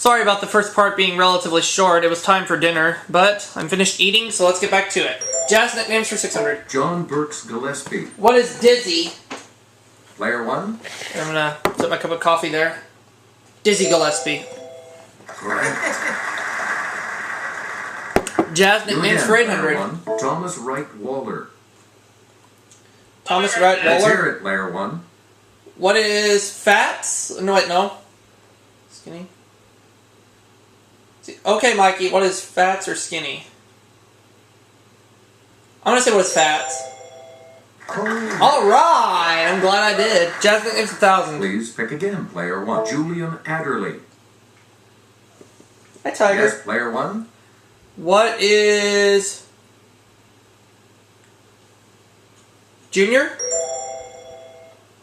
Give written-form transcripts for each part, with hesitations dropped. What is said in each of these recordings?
Sorry about the first part being relatively short. It was time for dinner, but I'm finished eating, so let's get back to it. Jazz nicknames for 600. John Burks Gillespie. What is Dizzy? Player 1. I'm gonna put my cup of coffee there. Dizzy Gillespie. Correct. Jazz nicknames for 800. Player 1. Thomas Wright Waller. Thomas Wright Let's Waller. hear it, Player 1. What is Fats? No, wait, no. Skinny? Okay, Mikey, what is Fats or Skinny? I'm gonna say what is Fats. Alright, I'm glad I did. Jazz nicknames 1,000. Please pick again, Player 1. Julian Adderley. Hi, Tiger. Yes, Player 1. What is Junior?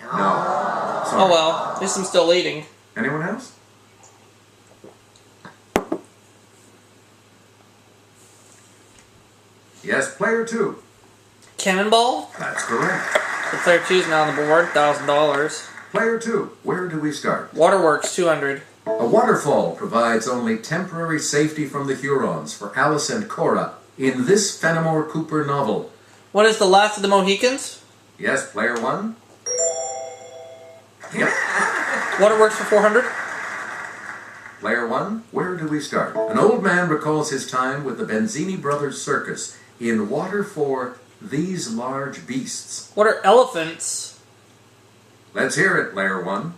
No. Sorry. Oh well, at least I'm still leading. Anyone else? Yes, Player 2. Cannonball? That's correct. So player 2's now on the board, $1,000. Player 2. Where do we start? Waterworks, 200. A waterfall provides only temporary safety from the Hurons for Alice and Cora in this Fenimore Cooper novel. What is The Last of the Mohicans? Yes, Player 1. Yep. Waterworks for 400. Player 1, where do we start? An old man recalls his time with the Benzini Brothers Circus in Water for These Large Beasts. What are elephants? Let's hear it, Player 1.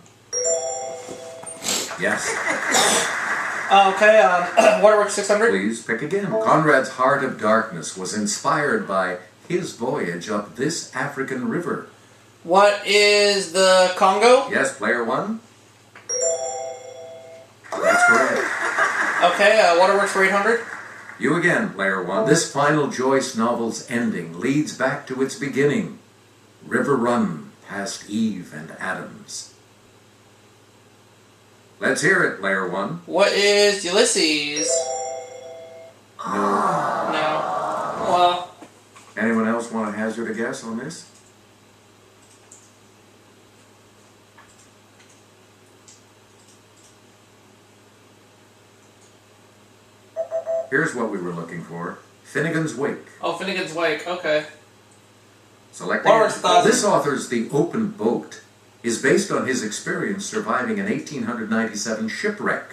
Yes. Okay, Waterworks 600. Please pick again. Conrad's Heart of Darkness was inspired by his voyage up this African river. What is the Congo? Yes, Player 1. That's correct. Okay, Waterworks for 800. You again, Player 1. This final Joyce novel's ending leads back to its beginning. River Run, past Eve and Adams. Let's hear it, Player 1. What is Ulysses? No. No. Well, Anyone else want to hazard a guess on this? Here's what we were looking for. Finnegan's Wake. oh, Finnegan's Wake, okay. Selecting Waterworks 1,000. This author's The Open Boat is based on his experience surviving an 1897 shipwreck.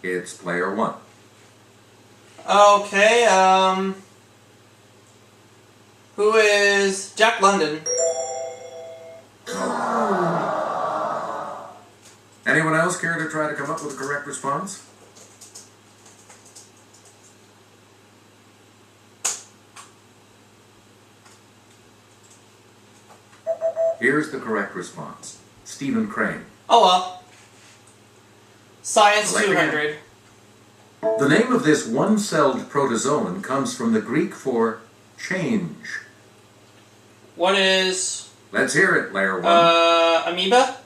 It's Player 1. Okay, who is Jack London? Anyone else care to try to come up with a correct response? Here's the correct response. Stephen Crane. Oh well. Science Select 200. The name of this one-celled protozoan comes from the Greek for change. What is Let's hear it, Player 1. amoeba?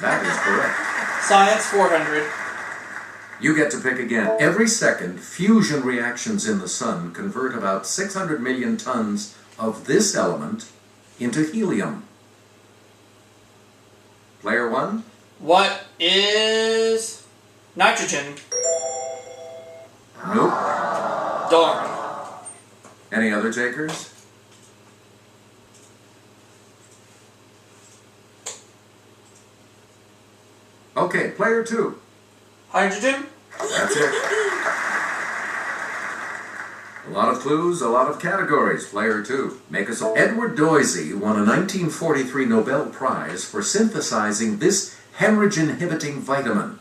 That is correct. Science 400. You get to pick again. Every second, fusion reactions in the sun convert about 600 million tons of this element into helium. Player 1. What is nitrogen? Nope. Darn. Any other takers? Okay, Player 2. Hydrogen? That's it. A lot of clues, a lot of categories. Player 2. Make us. Edward Doisy won a 1943 Nobel Prize for synthesizing this hemorrhage-inhibiting vitamin.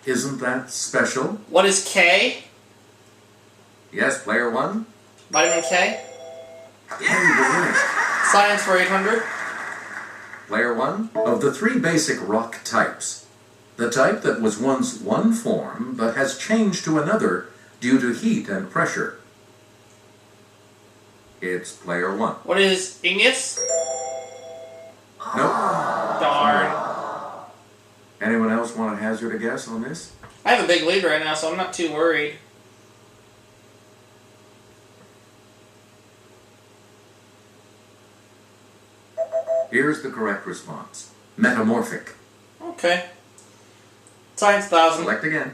Isn't that special? What is K? Yes, Player 1. Vitamin K? Very good. Science for 800. Player 1. Of the three basic rock types, the type that was once one form but has changed to another due to heat and pressure. It's Player 1. What is igneous? Nope. Darn. Anyone else want to hazard a guess on this? I have a big lead right now, so I'm not too worried. Here's the correct response. metamorphic. Okay. Times 1,000. Select again.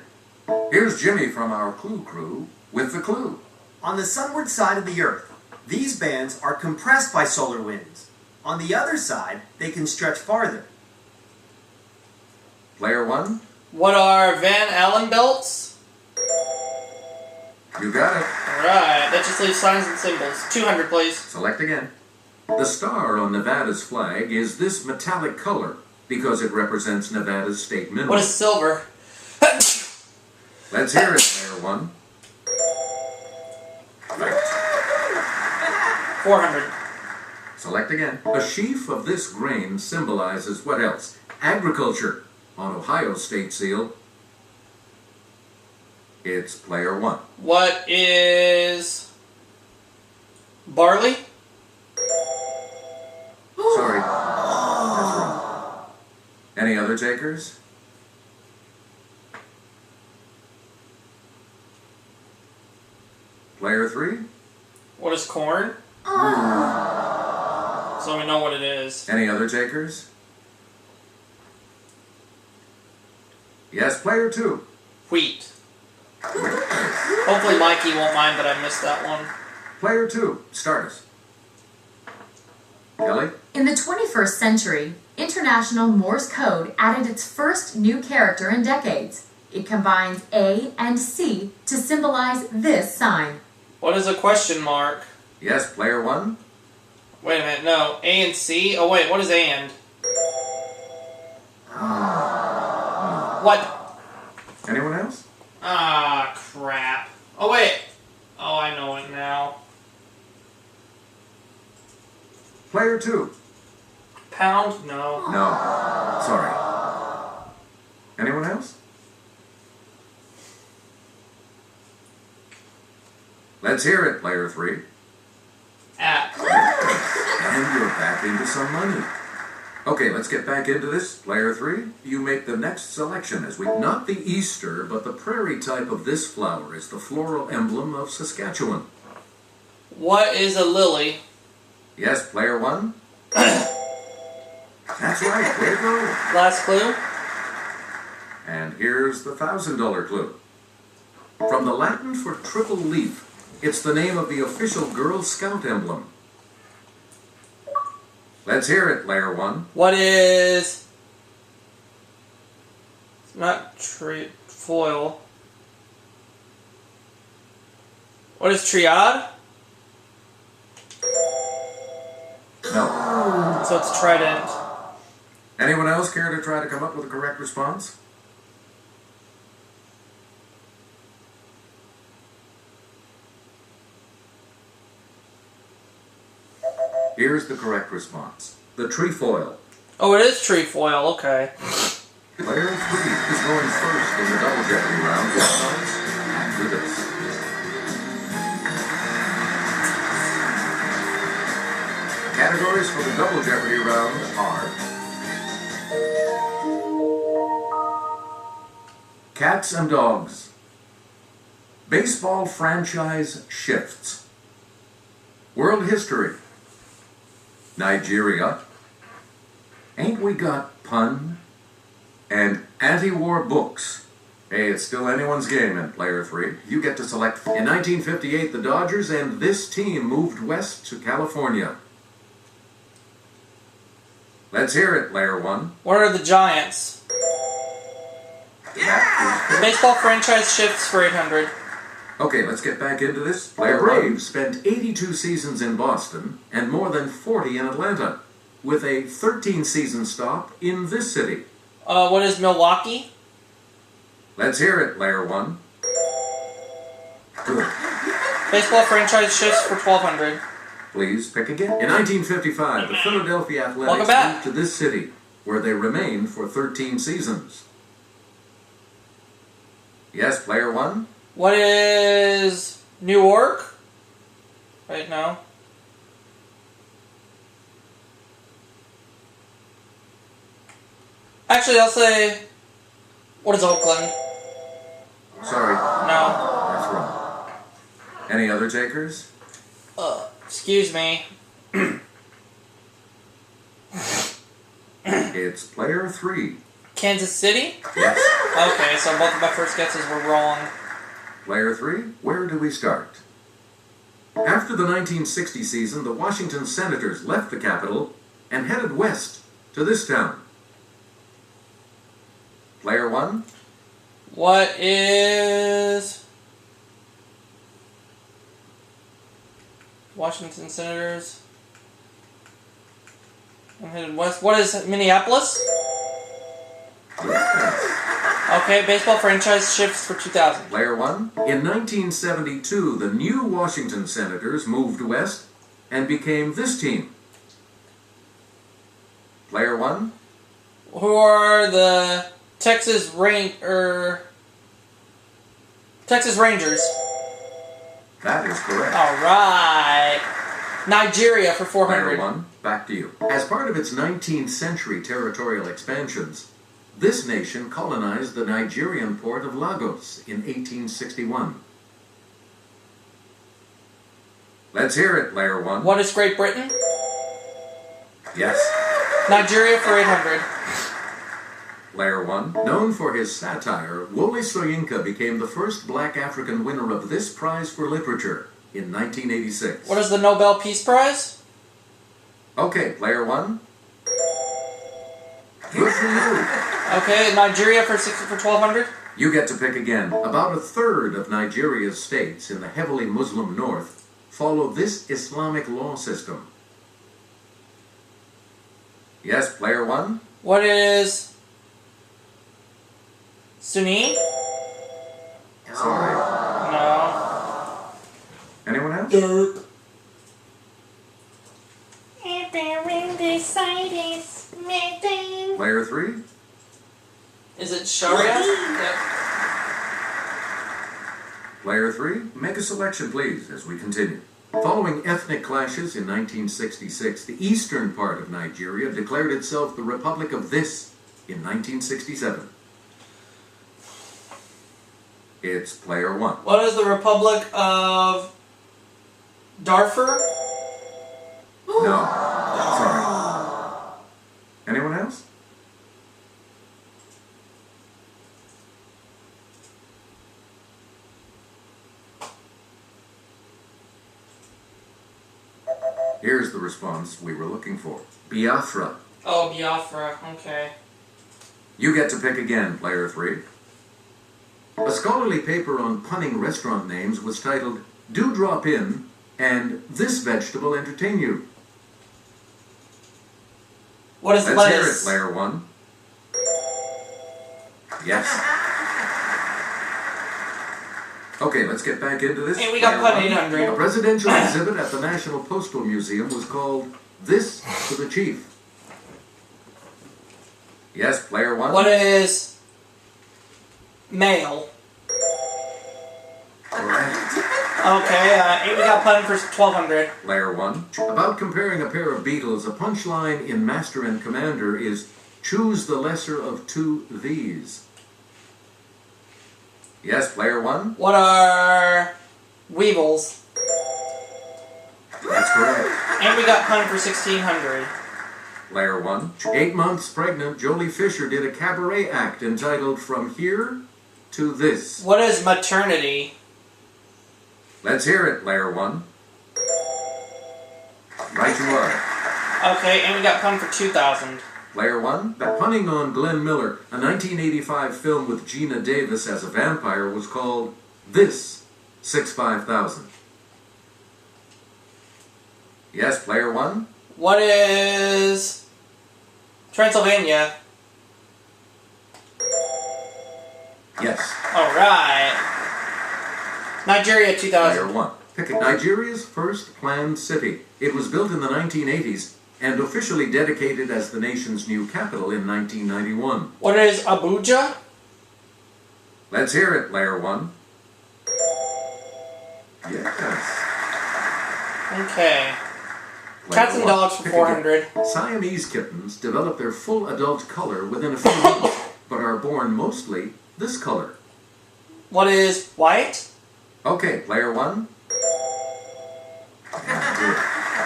Here's Jimmy from our Clue Crew with the clue. On the sunward side of the Earth, these bands are compressed by solar winds. On the other side, they can stretch farther. Player 1, What are Van Allen belts? you got it. Alright, that just leaves signs and symbols. 200, please. Select again. The star on Nevada's flag is this metallic color because it represents Nevada's state mineral. What is silver? Let's hear it, Player 1. Right. 400. Select again. A sheaf of this grain symbolizes what else? Agriculture on Ohio's state seal. It's Player 1. What is barley? Sorry. That's wrong. Any other takers? Player 3? What is corn? So we know what it is. Any other takers? Yes, Player 2. Wheat. Hopefully Mikey won't mind that I missed that one. Player 2. Start us. Kelly? In the 21st century, International Morse code added its first new character in decades. It combines A and C to symbolize this sign. What is a question mark? Yes, Player 1. Wait a minute, no. A and C? Oh wait, what is and? What? Anyone else? Ah, crap. Oh wait. Oh, I know it now. Player 2. Pound? No. No. Sorry. Anyone else? Let's hear it, Player 3. At. And you're back into some money. Okay, let's get back into this. Player 3, you make the next selection as we... Not the Easter, but the prairie type of this flower is the floral emblem of Saskatchewan. What is a lily? Yes, Player 1? That's right, way to go. Last clue? And here's the $1,000 clue. From the Latin for triple leaf, it's the name of the official Girl Scout emblem. Let's hear it, Player 1. What is... It's not foil. What is triad? No. So it's trident. Anyone else care to try to come up with a correct response? Here's the correct response. The trefoil. Oh, it is trefoil, okay. Player 3 is going first in the Double Jeopardy round. What comes after this? Categories for the Double Jeopardy round are cats and dogs, baseball franchise shifts, world history, Nigeria, ain't we got pun, and anti-war books. Hey, it's still anyone's game in Player 3. You get to select. In 1958, the Dodgers and this team moved west to California. Let's hear it, Player 1. What are the Giants? That is Baseball franchise shifts for 800. Okay, let's get back into this. Player Braves spent 82 seasons in Boston and more than 40 in Atlanta, with a 13-season stop in this city. What is Milwaukee? Let's hear it, Player 1. Good. Baseball franchise shifts for 1200. Please pick again. In 1955, the Philadelphia Welcome Athletics back. moved to this city, where they remained for 13 seasons. Yes, Player 1? What is Newark? Wait, no. Actually, I'll say, what is Oakland? Sorry, No. that's wrong. Any other takers? Excuse me. It's player 3. Kansas City? Yes. Okay, so both of my first guesses were wrong. Player 3, where do we start? After the 1960 season, the Washington Senators left the capital and headed west to this town. Player 1, What is Washington Senators? I'm headed west. What is Minneapolis? Okay, baseball franchise shifts for 2000. Player 1, in 1972, the new Washington Senators moved west and became this team. Player 1, Who are the Texas Rangers? that is correct. All right. Nigeria for Player 400. 1, back to you. As part of its 19th century territorial expansions, this nation colonized the Nigerian port of Lagos in 1861. Let's hear it, Player 1. What is Great Britain? Yes. Nigeria for 800. Player 1, known for his satire, Wole Soyinka became the first black African winner of this prize for literature in 1986. What is the Nobel Peace Prize? Okay, Player 1. Good for you. Okay, Nigeria for 1200. You get to pick again. About a third of Nigeria's states in the heavily Muslim north follow this Islamic law system. Yes, Player 1. What is Sunni? Sorry. No. Anyone else? Derp. Player 3. Is it Sharia? Yep. Player 3, make a selection, please, as we continue. Following ethnic clashes in 1966, the eastern part of Nigeria declared itself the Republic of this in 1967. It's Player 1. What is the Republic of Darfur? No. Sorry. Anyone else? Here's the response we were looking for. Biafra. Oh, Biafra. Okay. You get to pick again, Player 3. A scholarly paper on punning restaurant names was titled, "Do Drop In," and "This Vegetable Entertain You." What is Let's hear it, lettuce? Player 1. Yes. Okay, let's get back into this. Hey, we got Player pun 1. 800. A presidential exhibit at the National Postal Museum was called "This to the Chief." Yes, Player 1. What is mail? Correct. Okay, we got pun for 1200. Player 1. About comparing a pair of beetles, a punchline in Master and Commander is, "Choose the lesser of two these." Yes, Player 1. What are weevils? That's correct. And we got pun for 1600. Player 1. 8 months pregnant, Jolie Fisher did a cabaret act entitled "From Here to This." What is maternity? Let's hear it, Player 1. Right you are. Okay, and we got pun for 2000. Player 1. That punning on Glenn Miller, a 1985 film with Gina Davis as a vampire, was called "This 65,000." Yes, Player 1. What is Transylvania? Yes. Alright. Nigeria 2000. Player 1. Pick Nigeria's first planned city. It was built in the 1980s and officially dedicated as the nation's new capital in 1991. What is Abuja? Let's hear it, Player 1. Yes. Okay. Player Cats and 1. dogs for Pick 400. again. Siamese kittens develop their full adult color within a few months, but are born mostly this color. What is white? Okay, Player 1. Yeah, good.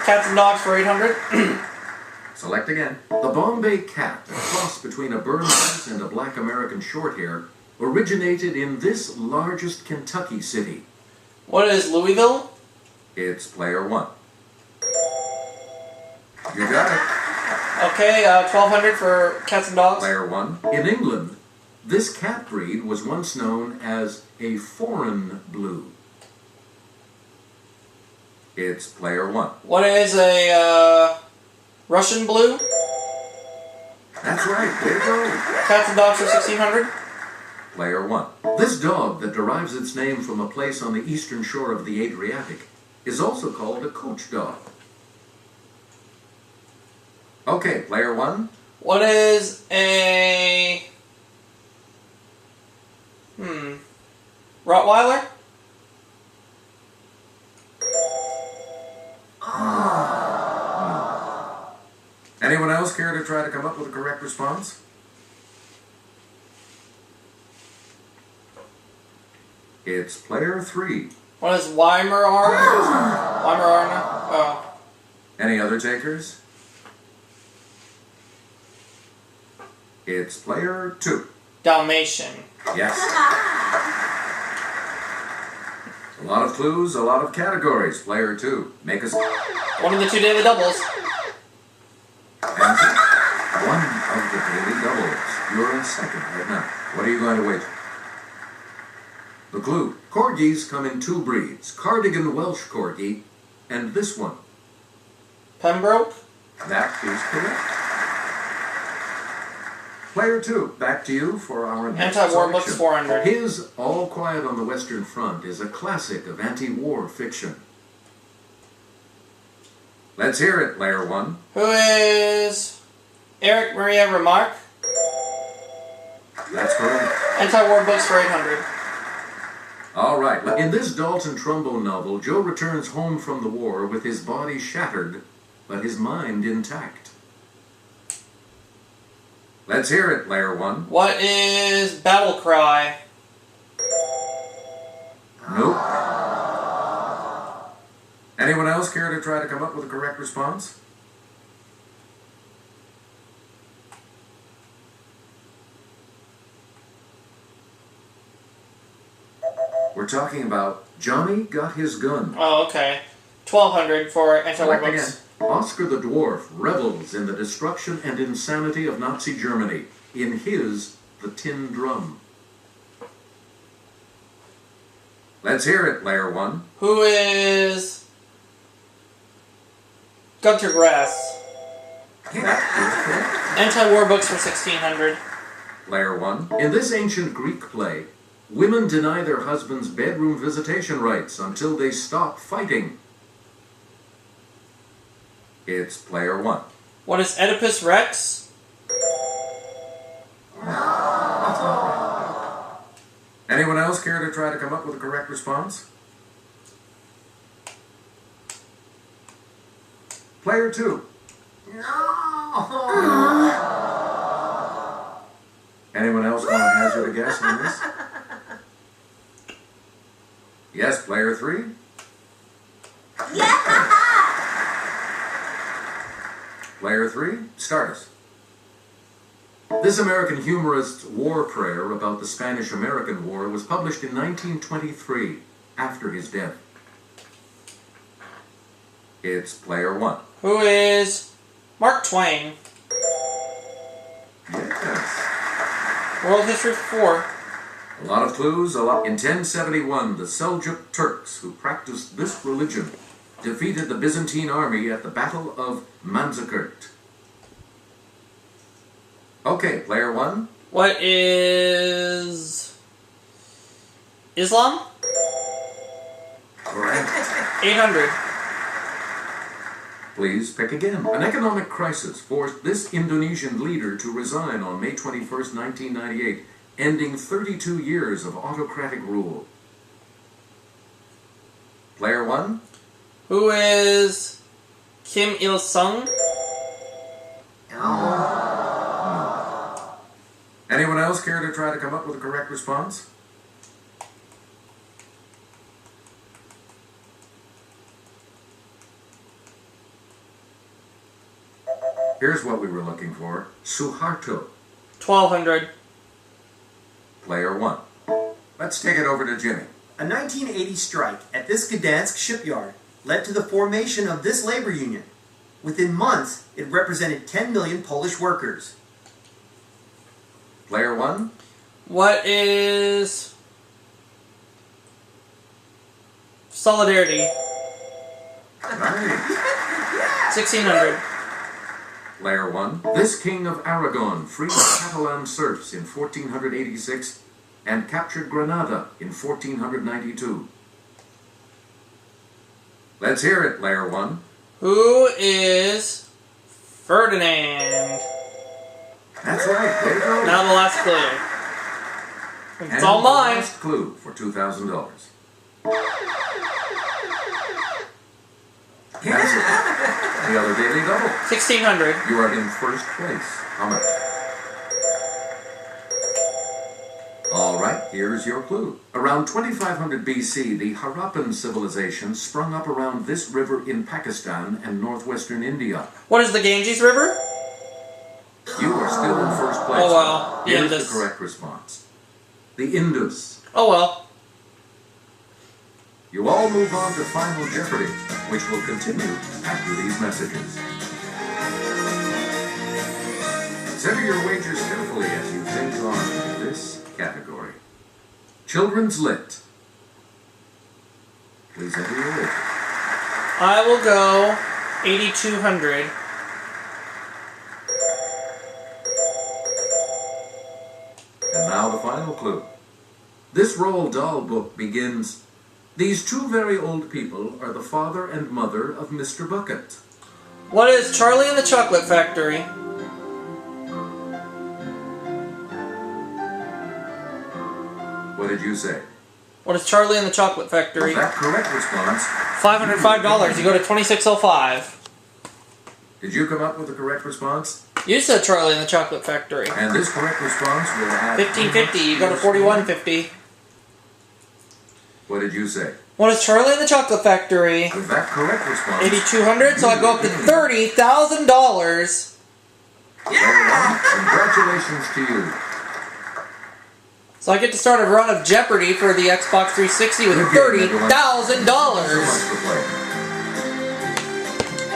Cats and dogs for 800. Select again. The Bombay cat, a cross between a Bernese and a black American Shorthair, originated in this largest Kentucky city. What is Louisville? It's player 1. You got it. Okay, 1200 for cats and dogs. Player 1. In England, this cat breed was once known as a foreign blue. It's player 1. What is a Russian blue? That's right. Way to go. Cats and dogs for 1600. Player 1. This dog that derives its name from a place on the eastern shore of the Adriatic is also called a coach dog. Okay, player 1. What is a Rottweiler? Anyone else care to try to come up with a correct response? It's player 3. What is Weimaraner? Weimaraner? Oh. Any other takers? It's player 2. Dalmatian. Yes. A lot of clues, a lot of categories. Player 2. Make us One of the two daily doubles. answer. One of the daily doubles. You're in second right now. What are you going to wager? The clue. Corgis come in 2 breeds. Cardigan Welsh Corgi and this one. Pembroke? That is correct. Player 2, back to you for our next Anti-war books selection. 400. His All Quiet on the Western Front is a classic of anti-war fiction. Let's hear it, player 1. Who is Eric Maria Remarque? That's correct. Anti-war books for 800. All right. In this Dalton Trumbo novel, Joe returns home from the war with his body shattered, but his mind intact. Let's hear it, player 1. What is Battle Cry? Nope. Anyone else care to try to come up with a correct response? We're talking about Johnny Got His Gun. Oh, okay. 1200 for anti-war Select again. books. Oscar the Dwarf revels in the destruction and insanity of Nazi Germany in his The Tin Drum. Let's hear it, player 1. Who is Gunter Grass? That is correct. Anti-war books for 1600. Player 1. In this ancient Greek play, women deny their husbands bedroom visitation rights until they stop fighting. It's player 1. What is Oedipus Rex? That's not right. Anyone else care to try to come up with a correct response? Player 2. Anyone else want to hazard a guess on this? Yes, player 3. Player 3, start us. This American humorist's war prayer about the Spanish-American War was published in 1923, after his death. It's player 1. Who is Mark Twain? Yes. World History 4. A lot of clues, a lot. In 1071, the Seljuk Turks, who practiced this religion, defeated the Byzantine army at the Battle of Manzikert. Okay, player 1. What is Islam? Correct. 800. Please pick again. An economic crisis forced this Indonesian leader to resign on May 21st, 1998, ending 32 years of autocratic rule. Player 1. Who is Kim Il-sung? Anyone else care to try to come up with a correct response? Here's what we were looking for. Suharto. 1,200. Player 1. Let's take it over to Jimmy. A 1980 strike at this Gdansk shipyard led to the formation of this labor union. Within months, it represented 10 million Polish workers. Player 1. What is Solidarity? Right. 1,600. Player 1. This king of Aragon freed the Catalan serfs in 1486 and captured Granada in 1492. Let's hear it, Player 1. Who is Ferdinand? That's right, there you go. Now the last clue. It's And all the mine. last clue for $2,000. That's it. The other daily double. 1,600. You are in first place. How much? All right, here's your clue. Around 2500 BC, the Harappan civilization sprung up around this river in Pakistan and northwestern India. What is the Ganges River? You are still in first place. Oh, well. The Here's Indus. the correct response. The Indus. Oh well. You all move on to Final Jeopardy, which will continue after these messages. Consider your wagers carefully as you think on this category. Children's Lit. Please enter your wager. I will go 8,200. And now the final clue. This Roald Dahl book begins, "These two very old people are the father and mother of Mr. Bucket." What is Charlie and the Chocolate Factory? What did you say? What is Charlie and the Chocolate Factory? Was that correct response? $505. You go to 2605. Did you come up with the correct response? You said Charlie and the Chocolate Factory. And this correct response will add 1550. You go to 4150. What did you say? What is Charlie and the Chocolate Factory? With that correct response, 8,200. So I go up to $30,000. congratulations to you. So I get to start a run of Jeopardy for the Xbox 360 with $30,000. So much for playing.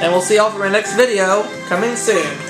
And we'll see y'all for my next video coming soon.